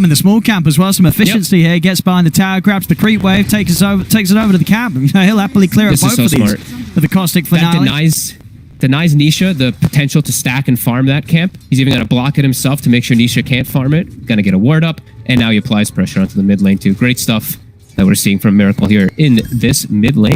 in the small camp as well. Some efficiency here. Gets behind the tower, grabs the creep wave, takes it over to the camp. He'll happily clear up both of these with the caustic finale. That denies Nisha the potential to stack and farm that camp. He's even going to block it himself to make sure Nisha can't farm it. Going to get a ward up, and now he applies pressure onto the mid lane too. Great stuff that we're seeing from Miracle here in this mid lane.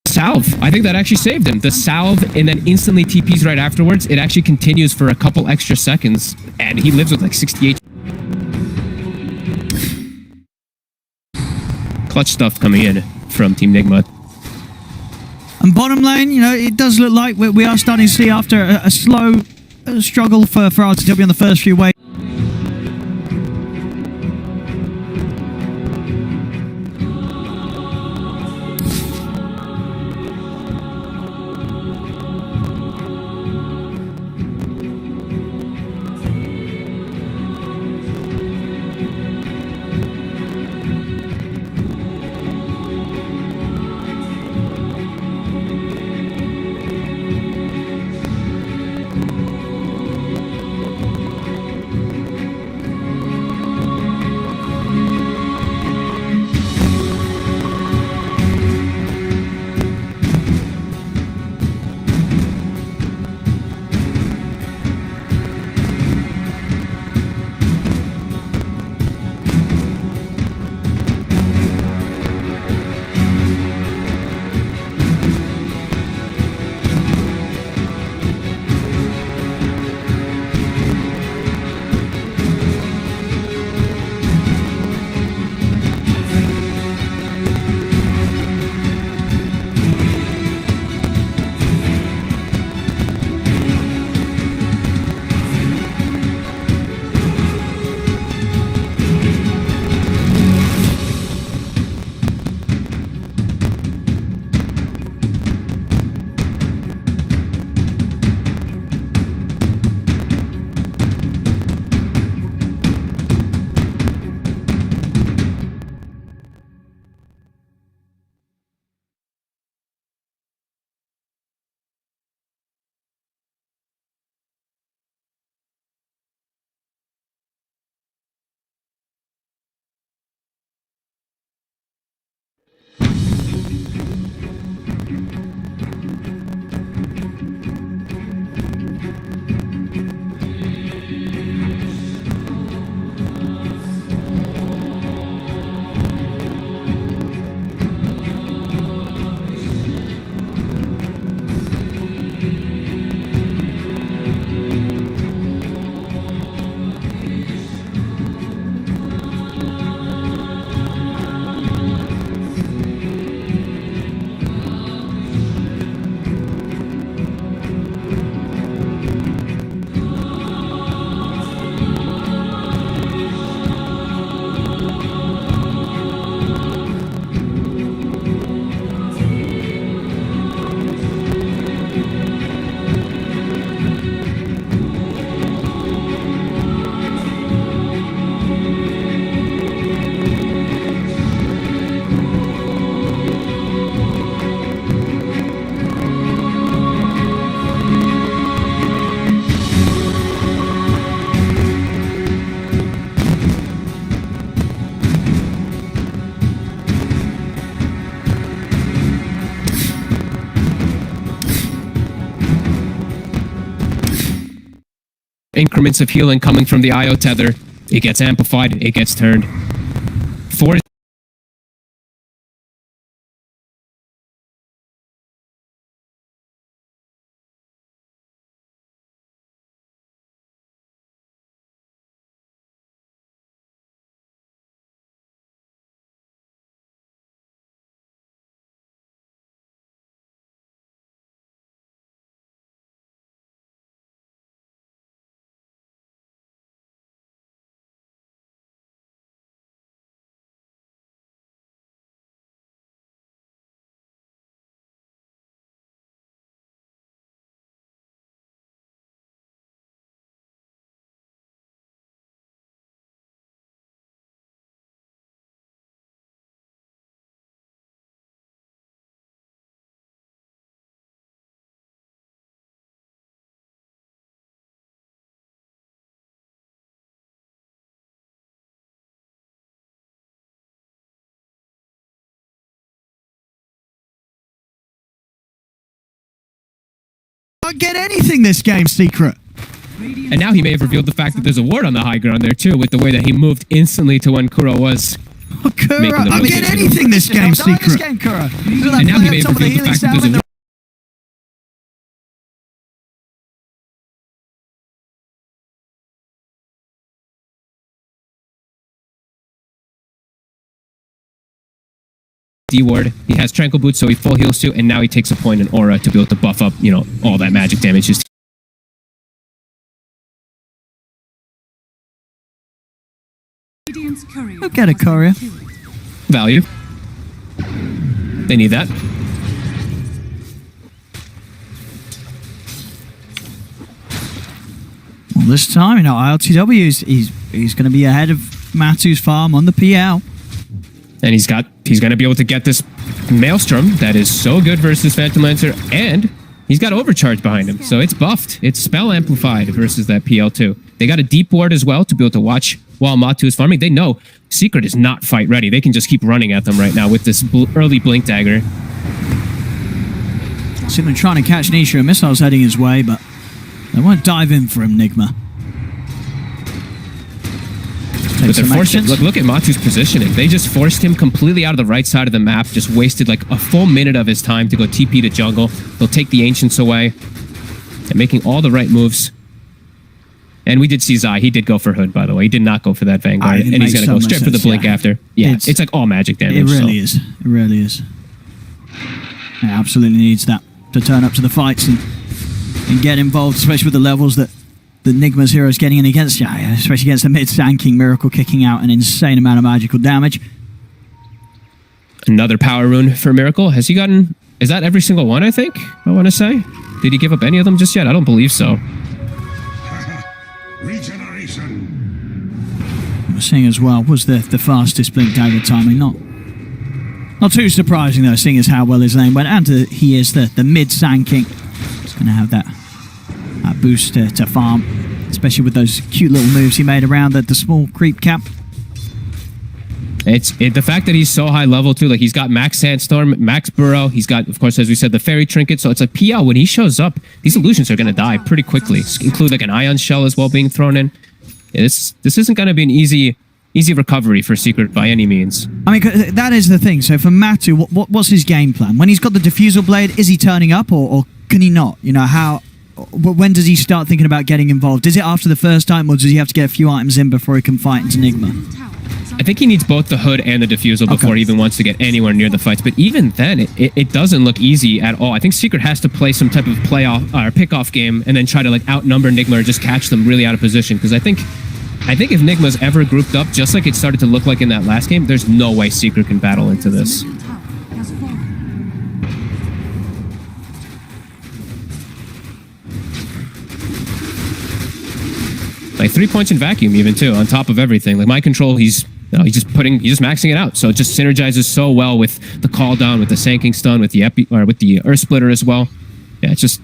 Salve. I think that actually saved him. The salve and then instantly TPs right afterwards. It actually continues for a couple extra seconds, and he lives with like 68. Clutch stuff coming in from Team Nigma. And bottom lane, you know, it does look like we are starting to see after a slow struggle for RTW on the first few waves. Increments of healing coming from the IO tether. It gets amplified, it gets turned. Four Can't get anything this game, Secret. And now he may have revealed the fact that there's a ward on the high ground there too, with the way that he moved instantly to when Kuro was. Kuro, I don't get anything this game, Secret. And now he may have revealed the fact that there's a D-ward. He has Tranquil Boots, so he full heals too, and now he takes a point in Aura to be able to buff up, you know, all that magic damage. Look at a courier. Value. They need that. Well, this time, you know, ILTW he's going to be ahead of Matu's farm on the PL. And he's going to be able to get this Maelstrom that is so good versus Phantom Lancer, and he's got Overcharge behind him, so it's buffed. It's spell amplified versus that PL2. They got a deep ward as well to be able to watch while Matu is farming. They know Secret is not fight ready. They can just keep running at them right now with this early Blink Dagger. Simply trying to catch Nisha, and missiles heading his way, but they won't dive in for him, Nigma. But they're forcing. Look at Matu's positioning. They just forced him completely out of the right side of the map, just wasted like a full minute of his time to go TP to jungle. They'll take the Ancients away. And making all the right moves. And we did see Zai. He did go for Hood, by the way. He did not go for that Vanguard. And he's going to go straight for the Blink after. Yeah, it's like all magic damage. It really is. It really is. It absolutely needs that to turn up to the fights and get involved, especially with the levels that the Nigma's hero is getting in against, especially against the mid-sanking Miracle kicking out an insane amount of magical damage. Another power rune for Miracle. Has he gotten... Is that every single one, I think? I want to say. Did he give up any of them just yet? I don't believe so. Regeneration. We're seeing as well was the fastest Blink Dagger timing. Not too surprising though, seeing as how well his lane went, and he is the mid-sanking. He's going to have that boost to farm, especially with those cute little moves he made around the small creep cap. It's the fact that he's so high level too. Like he's got max Sandstorm, max Burrow. He's got, of course, as we said, the Fairy Trinket. So it's like PL, when he shows up, these illusions are going to die pretty quickly. Include like an Ion Shell as well being thrown in. This isn't going to be an easy recovery for Secret by any means. I mean, that is the thing. So for Matu, what's his game plan? When he's got the Diffusal Blade, is he turning up or can he not? You know, when does he start thinking about getting involved? Is it after the first time, or does he have to get a few items in before he can fight into Nigma? I think he needs both the Hood and the Diffusal before he even wants to get anywhere near the fights. But even then, it doesn't look easy at all. I think Secret has to play some type of playoff or pick-off game and then try to like outnumber Nigma or just catch them really out of position. Because I think if Nigma's ever grouped up, just like it started to look like in that last game, there's no way Secret can battle into this. Like 3 points in vacuum even too, on top of everything. Like Mind Control, he's just maxing it out. So it just synergizes so well with the call down, with the Sanking Stun, with the Earth Splitter as well. Yeah, it's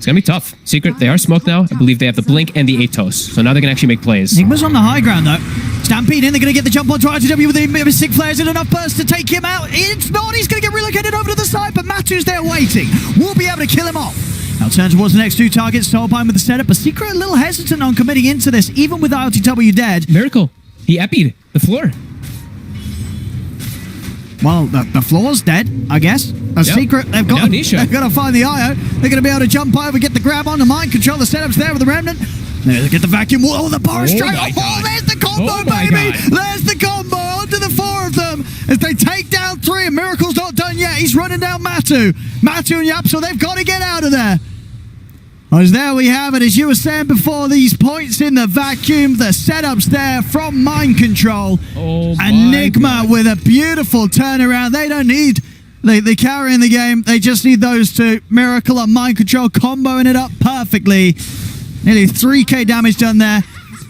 gonna be tough. Secret, they are smoked now. I believe they have the Blink and the Atos. So now they can actually make plays. Nigma's on the high ground though. Stampede in, they're gonna get the jump on ITW with the Mystic Flares and enough burst to take him out. It's not, he's gonna get relocated over to the side, but Matu's there waiting. We'll be able to kill him off. Now turn towards the next two targets, Soulbind with the setup, but Secret a little hesitant on committing into this, even with ILTW dead. Miracle, he epied the floor. Well, the floor's dead, I guess. Secret, they've got to find the IO. They're going to be able to jump over, get the grab on the Mind Control. The setup's there with the Remnant. There, they get the vacuum. Oh, the bar straight off. Oh, there's the combo, baby. There's the combo onto the four of them as they take down three. And Miracle's not done yet. He's running down Matu. Matu and Yapso, they've got to get out of there. As there we have it, as you were saying before, these points in the vacuum, the setups there from Mind Control. And Nigma with a beautiful turnaround. They don't need the carry in the game. They just need those two. Miracle and Mind Control comboing it up perfectly. Nearly 3k damage done there.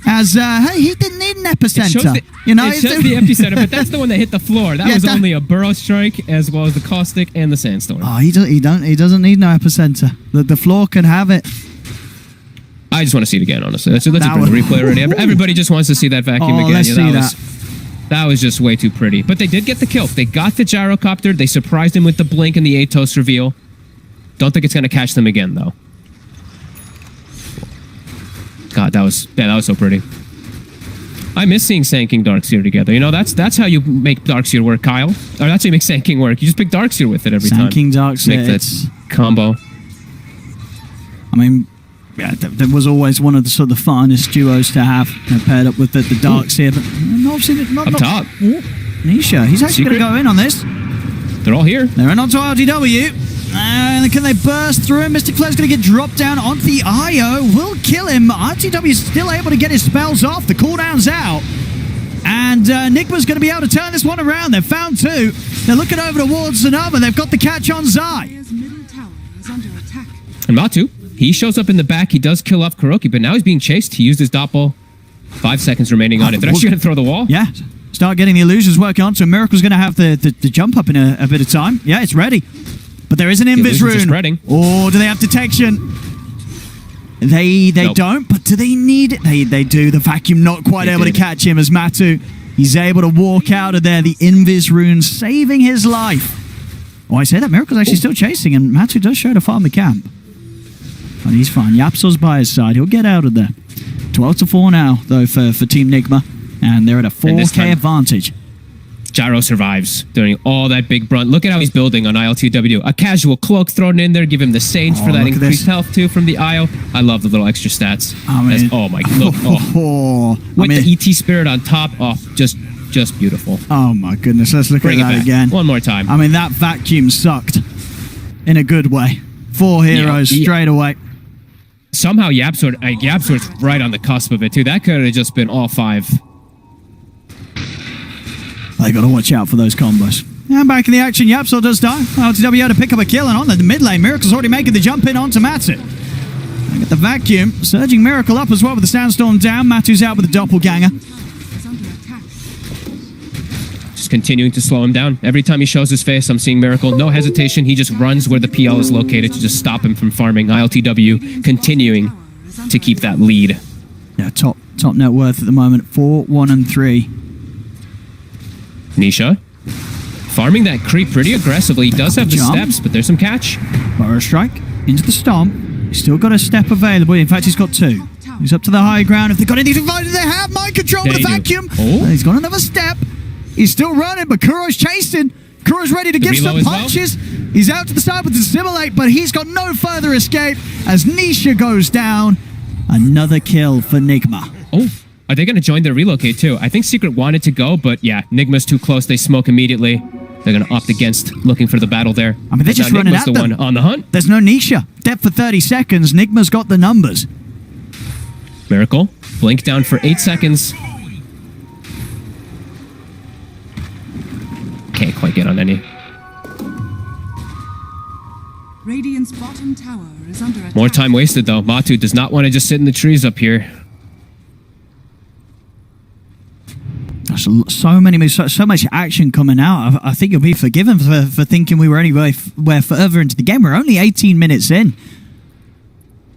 As, hey, he didn't need an epicenter. It shows the epicenter, but that's the one that hit the floor. That was only a Burrow Strike, as well as the Caustic and the Sandstorm. Oh, he doesn't need no epicenter. The floor can have it. I just want to see it again, honestly. Let's bring the replay already. Everybody just wants to see that vacuum again. Let's see that. That was just way too pretty. But they did get the kill. They got the Gyrocopter. They surprised him with the Blink and the Atos reveal. Don't think it's going to catch them again, though. God, that was so pretty. I miss seeing Sand King Darkseer together. You know, that's how you make Darkseer work, Kyle. Or that's how you make Sand King work. You just pick Darkseer with it every time. Sand King Darkseer. Make that combo. I mean, yeah, that was always one of the sort of the funnest duos to have, paired up with the Darkseer. But obviously, not up top. Nisha, he's actually going to go in on this. They're all here. They're in onto RTW. And can they burst through him? Mystic Flare's going to get dropped down onto the IO. Will kill him. RTW is still able to get his spells off. The cooldown's out. And Nigma's going to be able to turn this one around. They've found two. They're looking over towards Zanova. They've got the catch on Zai. And Matu, he shows up in the back. He does kill off Kuroki, but now he's being chased. He used his doppel. 5 seconds remaining on it. They're actually going to throw the wall. Yeah. Start getting the illusions working on. So Miracle's going to have the jump up in a bit of time. Yeah, it's ready. But there is an invis rune. Or do they have detection? They nope. Don't, but do they need it? They do. The vacuum not quite able to catch him as Matu. He's able to walk out of there. The invis rune saving his life. Oh, I say that. Miracle's actually still chasing, and Matu does show to farm the camp. But he's fine. Yapsor's by his side. He'll get out of there. 12-4 now, though, for Team Nigma. And they're at a 4K advantage. Gyro survives during all that big brunt. Look at how he's building on ILTW. A casual cloak thrown in there. Give him the Sage for that increased health too from the IO. I love the little extra stats. Oh my god. With the ET Spirit on top. Oh, just beautiful. Oh my goodness. Let's look at that again. One more time. I mean, that vacuum sucked in a good way. 4 heroes straight away. Somehow Yapsor's right on the cusp of it too. That could have just been all 5. They got to watch out for those combos. And back in the action, Yapsor does die. LTW to pick up a kill, and on the mid lane, Miracle's already making the jump in onto Matu. They get the vacuum, surging Miracle up as well with the Sandstorm down. Matu's out with the doppelganger. Just continuing to slow him down. Every time he shows his face, I'm seeing Miracle. No hesitation. He just runs where the PL is located to just stop him from farming. ILTW continuing to keep that lead. Yeah, top net worth at the moment, 4, 1, and 3. Nisha farming that creep pretty aggressively. He does have the steps, but there's some catch. Burrow strike into the stomp. He's still got a step available. In fact, he's got 2. He's up to the high ground. If they've got anything to they have mind control with the vacuum. Oh. He's got another step. He's still running, but Kuro's chasing. Kuro's ready to give some punches. Well. He's out to the side with the Assimilate, but he's got no further escape as Nisha goes down. Another kill for Nigma. Oh. Are they going to join their relocate too? I think Secret wanted to go, but yeah, Nigma's too close. They smoke immediately. They're going to opt against looking for the battle there. I mean, they're just running at them. One on the hunt. There's no Nisha. Depth for 30 seconds. Nigma's got the numbers. Miracle. Blink down for 8 seconds. Can't quite get on any. Radiant's bottom tower is under attack. More time wasted though. Matu does not want to just sit in the trees up here. So much action coming out. I think you'll be forgiven for thinking we were anywhere further into the game. We're only 18 minutes in.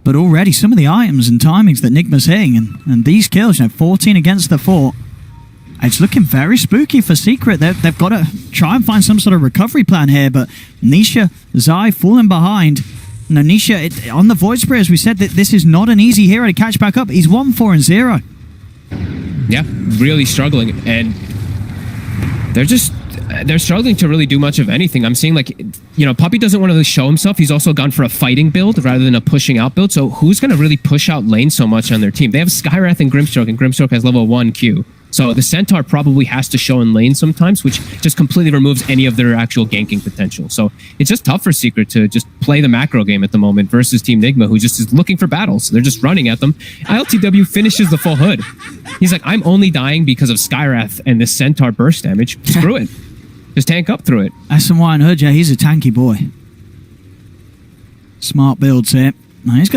But already some of the items and timings that Nigma's hitting and these kills, 14 against the 4. It's looking very spooky for Secret. They've got to try and find some sort of recovery plan here, but Nisha, Zai falling behind. No, Nisha, on the Void Spray, as we said, that this is not an easy hero to catch back up. He's 1-4-0. Yeah, really struggling, and they're struggling to really do much of anything. I'm seeing Puppy doesn't want to really show himself. He's also gone for a fighting build rather than a pushing out build. So who's going to really push out lane so much on their team? They have Skywrath and Grimstroke has level 1 Q. So the Centaur probably has to show in lane sometimes, which just completely removes any of their actual ganking potential. So it's just tough for Secret to just play the macro game at the moment versus Team Nigma, who just is looking for battles. They're just running at them. ILTW finishes the full hood. He's like, I'm only dying because of Skywrath and this Centaur burst damage. Screw it. Just tank up through it. SMY and Hood, yeah, he's a tanky boy. Smart builds here. Now he's going to